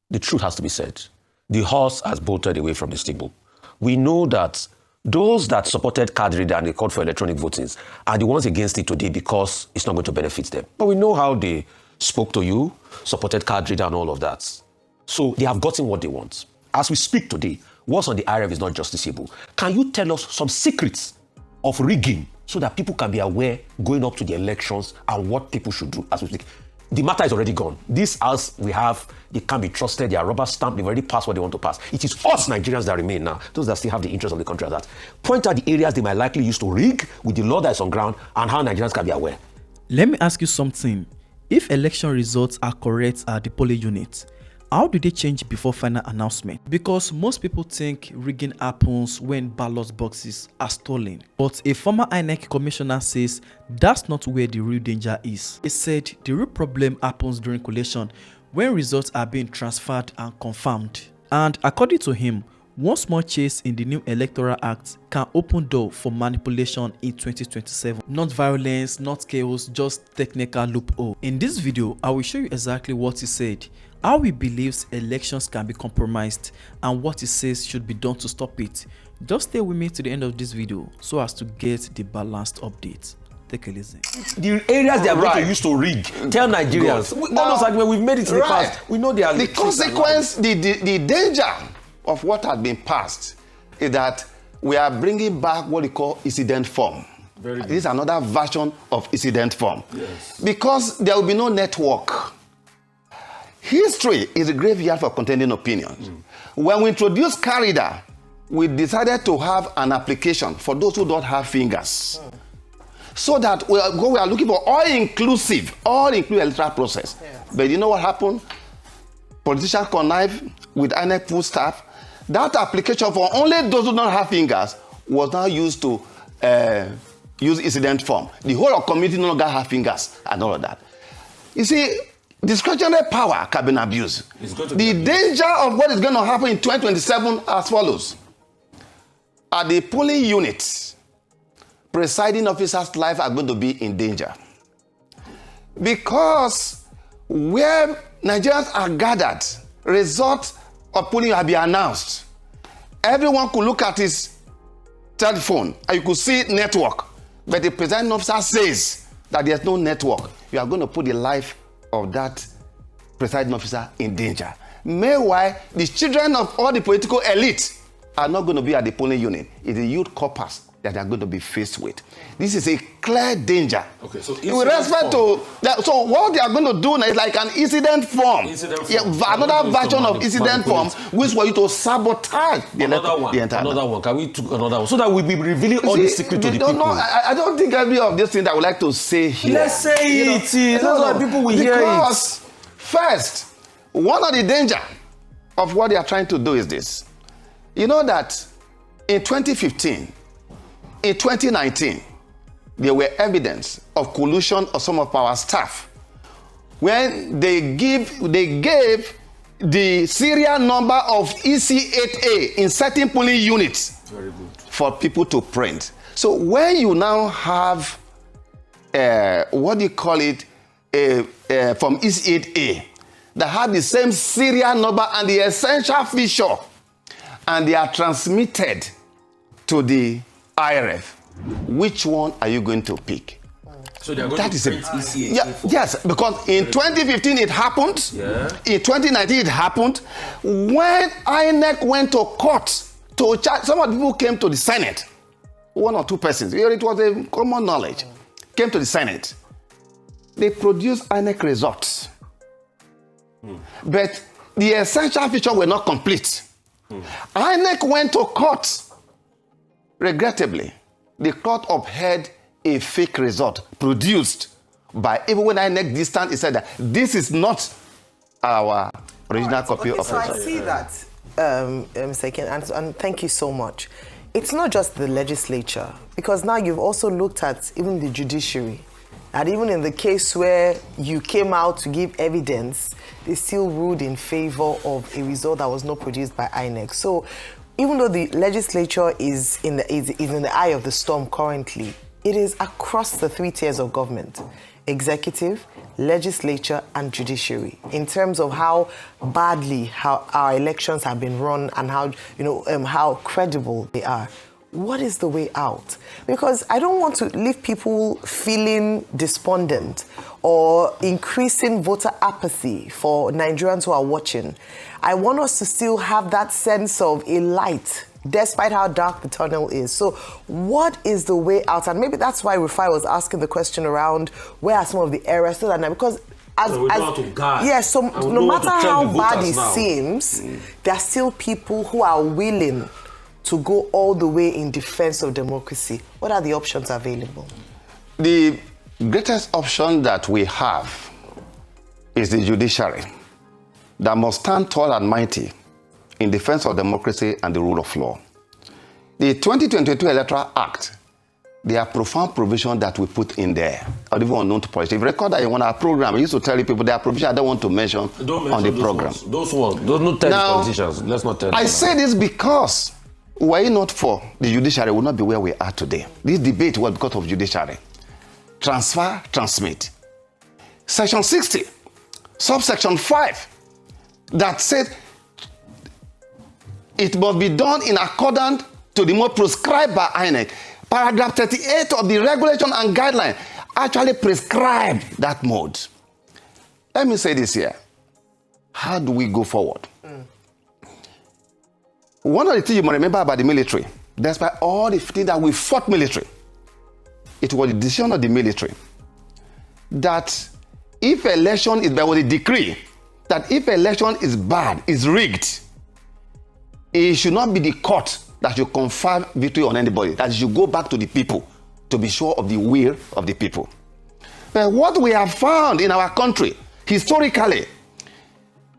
the truth has to be said. The horse has bolted away from the stable. We know that those that supported card reader and they called for electronic votings are the ones against it today because it's not going to benefit them. But we know how they spoke to you, supported card reader and all of that. So they have gotten what they want. As we speak today, what's on the IRF is not justiciable. Can you tell us some secrets of rigging so that people can be aware going up to the elections and what people should do as we speak? The matter is already gone. This house we have, they can't be trusted. They are rubber stamped. They've already passed what they want to pass. It is us Nigerians that remain now, those that still have the interest of the country at that. Point out the areas they might likely use to rig with the law that is on ground and how Nigerians can be aware. Let me ask you something. If election results are correct at the polling unit, how do they change before final announcement? Because most people think rigging happens when ballot boxes are stolen. But a former INEC commissioner says that's not where the real danger is. He said the real problem happens during collation when results are being transferred and confirmed. And according to him, one small change in the new Electoral Act can open door for manipulation in 2027. Not violence, not chaos, just technical loophole. In this video, I will show you exactly what he said, how he believes elections can be compromised, and what he says should be done to stop it. Just stay with me to the end of this video so as to get the balanced update. Take a listen. The areas they are going to use to rig, tell Nigerians. All those arguments, we've made it in the past. We know they are the consequence, the danger of what had been passed is that we are bringing back what we call incident form. This is another version of incident form. Yes. Because there will be no network. History is a graveyard for contending opinions. When we introduced Carida, we decided to have an application for those who don't have fingers. So that we are looking for all-inclusive electoral process. Yes. But you know what happened? Politicians connive with INEC full staff. That application for only those who don't have fingers was now used to use incident form. The whole of community no longer have fingers and all of that. You see, discretionary power can be abused. The danger of what is going to happen in 2027 as follows. At the polling units, presiding officers' lives are going to be in danger. Because where Nigerians are gathered, results of polling have been announced. Everyone could look at his telephone and you could see network. But the presiding officer says that there's no network. You are going to put the life of that presiding officer in danger. Meanwhile, the children of all the political elite are not going to be at the polling unit. It's the youth corpus that they are going to be faced with. This is a clear danger. Okay, so with respect to that, so what they are going to do now is like an incident form. Another version of incident form, which for you to sabotage the entire. Another one. Can we do another one so that we be revealing all the secret to the people? I don't think every of these things I would like to say here. Let's say it. That's why people will hear it. Because first, one of the danger of what they are trying to do is this. You know that in 2015. In 2019, there were evidence of collusion of some of our staff when they gave the serial number of EC8A in certain polling units for people to print. So when you now have what do you call it from EC8A that have the same serial number and the essential feature, and they are transmitted to the IRF, which one are you going to pick? So they are going to print ECA. Yes, because in 2015 it happened. Yeah. In 2019 it happened. When INEC went to court to charge, some of the people came to the Senate. One or two persons. It was a common knowledge. Came to the Senate. They produced INEC results. But the essential features were not complete. INEC went to court. Regrettably, the court upheld a fake result produced by, even when INEC distant, it said that this is not our original copy of the result. I see that, Mr. and thank you so much. It's not just the legislature, because now you've also looked at even the judiciary. And even in the case where you came out to give evidence, they still ruled in favor of a result that was not produced by INEC. So even though the legislature is in the eye of the storm currently, It is across the 3 tiers of government: executive, legislature, and judiciary, in terms of how badly how our elections have been run and how credible they are. What is the way out? Because I don't want to leave people feeling despondent or increasing voter apathy for Nigerians who are watching. I want us to still have that sense of a light, despite how dark the tunnel is. So what is the way out? And maybe that's why Rufai was asking the question around where are some of the errors, so that now, because no matter how bad it seems, there are still people who are willing to go all the way in defense of democracy. What are the options available? The greatest option that we have is the judiciary, that must stand tall and mighty in defense of democracy and the rule of law. The 2022 Electoral Act, there are profound provisions that we put in there, or even unknown to politics. If you record that in one of our program, we used to tell you people there are provisions I don't want to mention on the program. Those ones. Don't tell the politicians. Let's not tell them. I say this because were it not for the judiciary, we would not be where we are today. This debate was because of judiciary. Transfer, transmit. Section 60, subsection 5, that said it must be done in accordance to the mode prescribed by INEC. Paragraph 38 of the regulation and guideline actually prescribe that mode. Let me say this here. How do we go forward? One of the things you must remember about the military, despite all the things that we fought military, it was the decision of the military that if election is, there was a decree that if election is bad, is rigged, it should not be the court that should confer victory on anybody, that should go back to the people to be sure of the will of the people. But what we have found in our country, historically,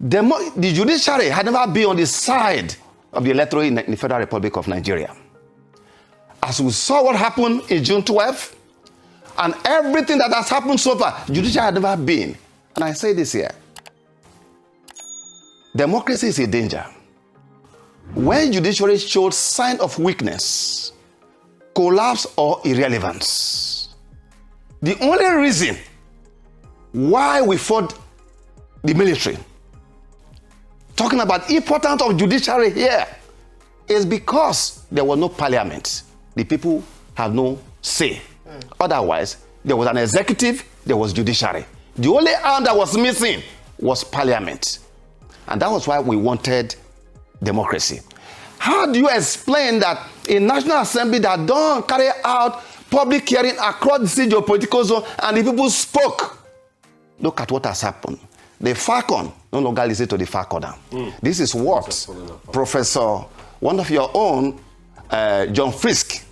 the judiciary had never been on the side of the electorate in the Federal Republic of Nigeria. As we saw what happened in June 12th, and everything that has happened so far, judiciary had never been. And I say this here. Democracy is a danger. When judiciary shows sign of weakness, collapse, or irrelevance, the only reason why we fought the military, talking about importance of judiciary here, is because there was no parliament. The people have no say. Otherwise, there was an executive, there was judiciary. The only arm that was missing was parliament. And that was why we wanted democracy. How do you explain that a National Assembly that don't carry out public hearing across the geopolitical zone and the people spoke? Look at what has happened. The Falcon no longer listen to the Falconer. This is what Professor, one of your own, John Fisk,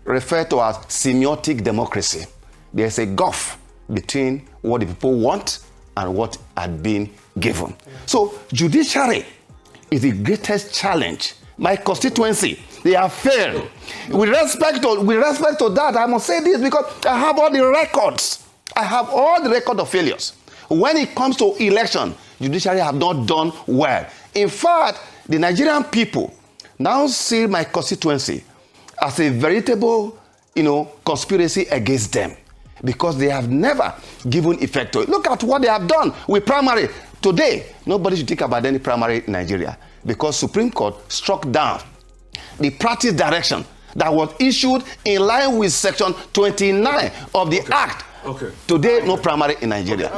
referred to as semiotic democracy. There's a gulf between what the people want and what had been given. So judiciary is the greatest challenge. My constituency, they have failed. With respect to that, I must say this because I have all the records. I have all the record of failures. When it comes to election, judiciary have not done well. In fact, the Nigerian people now see my constituency as a veritable, conspiracy against them, because they have never given effect to it. Look at what they have done with primary. Today, nobody should think about any primary in Nigeria, because Supreme Court struck down the practice direction that was issued in line with Section 29 of the Act. Today, no primary in Nigeria.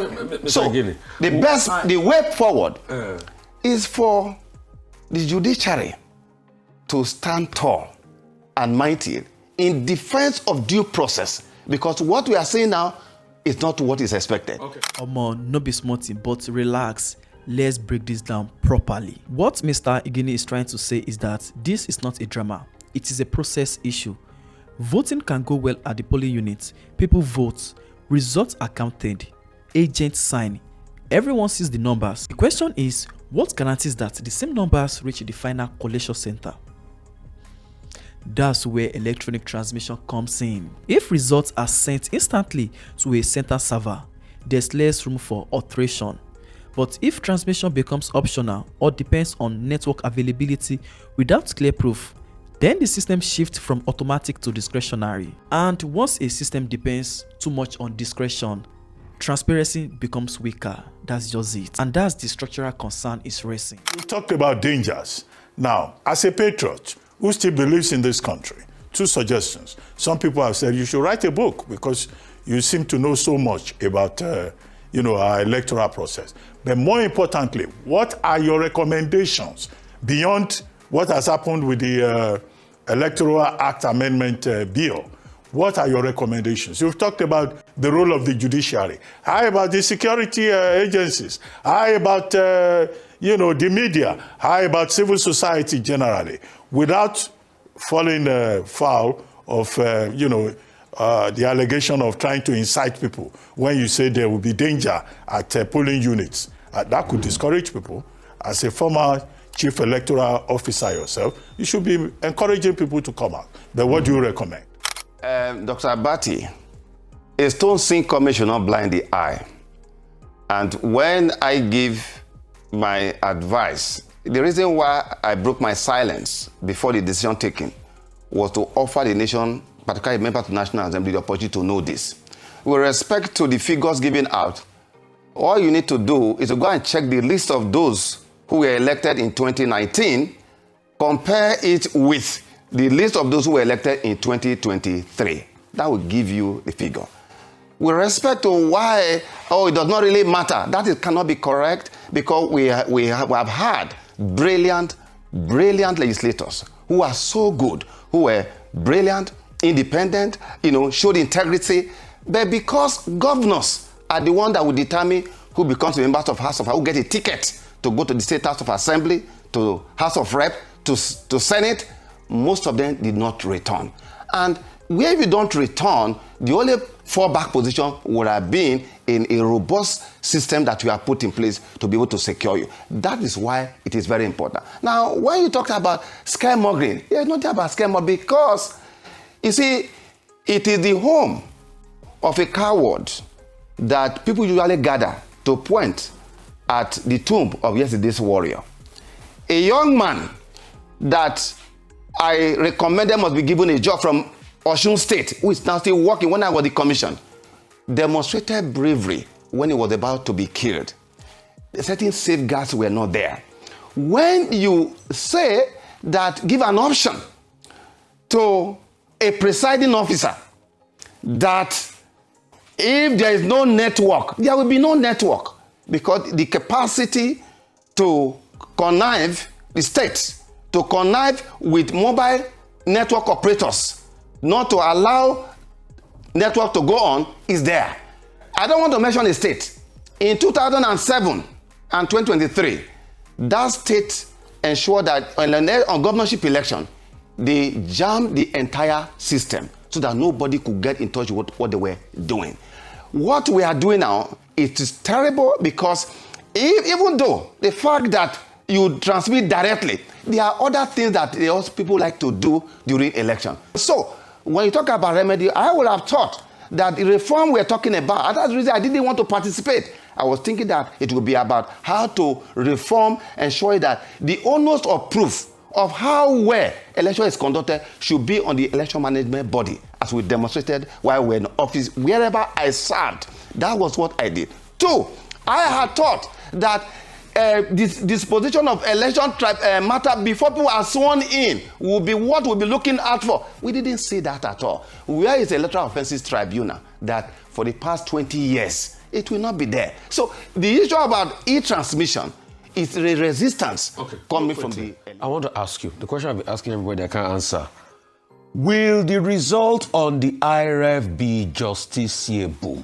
So, the way forward is for the judiciary to stand tall and mighty in defense of due process, because what we are saying now is not what is expected. No be smarting, but relax. Let's break this down properly. What Mr. Igini is trying to say is that this is not a drama. It is a process issue. Voting can go well at the polling unit. People vote. Results are counted. Agents sign. Everyone sees the numbers. The question is, what guarantees that the same numbers reach the final collation center? That's where electronic transmission comes in. If results are sent instantly to a center server, there's less room for alteration. But if transmission becomes optional or depends on network availability without clear proof, Then the system shifts from automatic to discretionary. And once a system depends too much on discretion, transparency becomes weaker. That's just it. And that's the structural concern is raising. We've talked about dangers. Now, as a patriot who still believes in this country, 2 suggestions. Some people have said you should write a book because you seem to know so much about our electoral process. But more importantly, what are your recommendations beyond what has happened with the Electoral Act Amendment Bill? What are your recommendations? You've talked about the role of the judiciary. How about the security agencies? How about the media? How about civil society generally? Without falling foul of the allegation of trying to incite people when you say there will be danger at polling units. That could discourage people. As a former chief electoral officer yourself, you should be encouraging people to come out. But what do you recommend? Dr. Abati, a stone sink coming should not blind the eye. And when I give my advice, the reason why I broke my silence before the decision taken was to offer the nation, particularly members of the National Assembly, the opportunity to know this. With respect to the figures given out, all you need to do is to go and check the list of those who were elected in 2019, compare it with the list of those who were elected in 2023. That will give you the figure. With respect to why, it does not really matter, that cannot be correct because we have had brilliant legislators who are so good, who were brilliant, independent, showed integrity. But because governors are the one that will determine who becomes a member of House of who get a ticket to go to the State House of Assembly, to House of Rep, to Senate, most of them did not return. And where you don't return, the only fallback position would have been in a robust system that we have put in place to be able to secure you. That is why it is very important. Now, when you talk about scaremongering, it's not about scaremongering because, you see, it is the home of a coward that people usually gather to point at the tomb of yesterday's warrior. A young man that I recommended must be given a job from Osun State, who is now still working when I was the commission, demonstrated bravery when he was about to be killed. Certain safeguards were not there. When you say that, give an option to a presiding officer that if there is no network, there will be no network because the capacity to connive the state, to connive with mobile network operators, not to allow network to go on, is there. I don't want to mention a state. In 2007 and 2023, that state ensured that on governorship election, they jammed the entire system so that nobody could get in touch with what they were doing. What we are doing now, it is terrible because even though the fact that you transmit directly, there are other things that people like to do during election. So when you talk about remedy, I would have thought that the reform we're talking about, that's the reason I didn't want to participate. I was thinking that it would be about how to reform, ensure that the onus of proof of how well election is conducted should be on the election management body, as we demonstrated while we were in office, wherever I served. That was what I did. 2, I had thought that this disposition of election matter before people are sworn in will be what we'll be looking out for. We didn't see that at all. Where is the Electoral Offences Tribunal that for the past 20 years, it will not be there. So the issue about e-transmission is the resistance coming from the... I want to ask you, the question I've been asking everybody I can't answer. Will the result on the IRF be justiciable?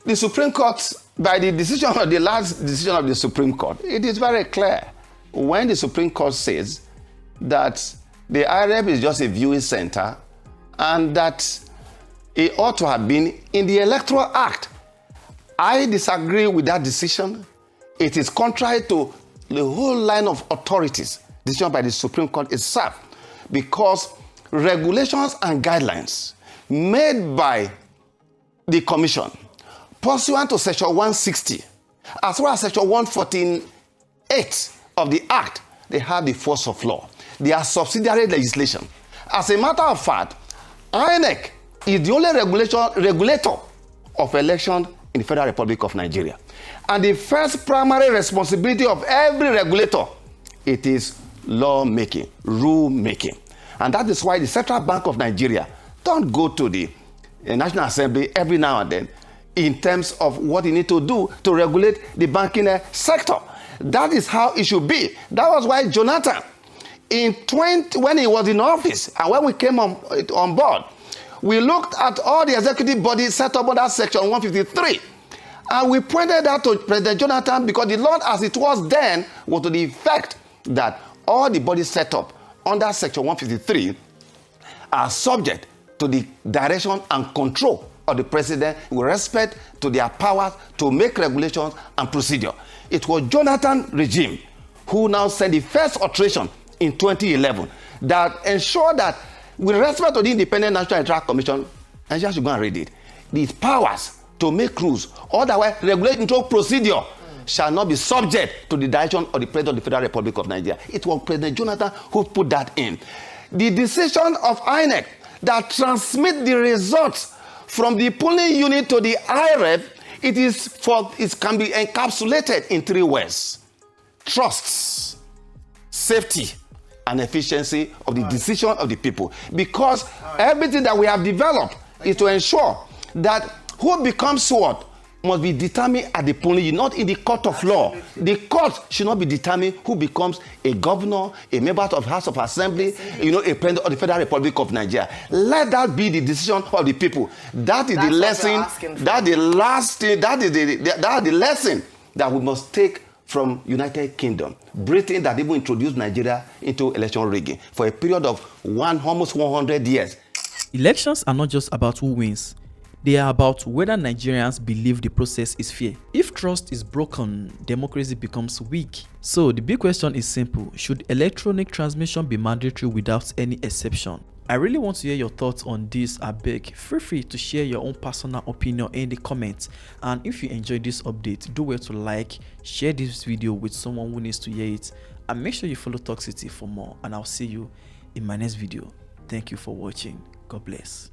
The Supreme Court, by the decision of the last decision of the Supreme Court, it is very clear when the Supreme Court says that the IRF is just a viewing center and that it ought to have been in the Electoral Act. I disagree with that decision. It is contrary to the whole line of authorities, decision by the Supreme Court itself, because regulations and guidelines made by the Commission pursuant to Section 160, as well as Section 148 of the Act, they have the force of law. They are subsidiary legislation. As a matter of fact, INEC is the only regulator of election in the Federal Republic of Nigeria. And the first primary responsibility of every regulator, it is law-making, rule-making. And that is why the Central Bank of Nigeria don't go to the National Assembly every now and then in terms of what you need to do to regulate the banking sector. That is how it should be. That was why Jonathan, when he was in office and when we came on board, we looked at all the executive bodies set up under Section 153. And we pointed out to President Jonathan because the law as it was then was to the effect that all the bodies set up under Section 153 are subject to the direction and control of the president with respect to their powers to make regulations and procedure. It was Jonathan regime who now sent the first alteration in 2011 that ensured that with respect to the Independent National Electoral Commission, and you should go and read it, these powers to make rules, otherwise regulating procedure shall not be subject to the direction of the President of the Federal Republic of Nigeria. It was President Jonathan who put that in. The decision of INEC that transmit the results from the polling unit to the IREF, it can be encapsulated in 3 words: trusts, safety, and efficiency of the decision of the people. Because everything that we have developed is to ensure that who becomes what must be determined at the polling unit, not in the court of law. The court should not be determined who becomes a governor, a member of House of Assembly, a president of the Federal Republic of Nigeria. Let that be the decision of the people. That is the lesson. That is the lesson that we must take from United Kingdom, Britain, that even introduced Nigeria into election rigging for a period of almost 100 years. Elections are not just about who wins. They are about whether Nigerians believe the process is fair. If trust is broken, democracy becomes weak. So the big question is simple: should electronic transmission be mandatory without any exception? I really want to hear your thoughts on this. Abeg, feel free to share your own personal opinion in the comments. And if you enjoyed this update, do well to like, share this video with someone who needs to hear it, and make sure you follow Toxicity for more. And I'll see you in my next video. Thank you for watching. God bless.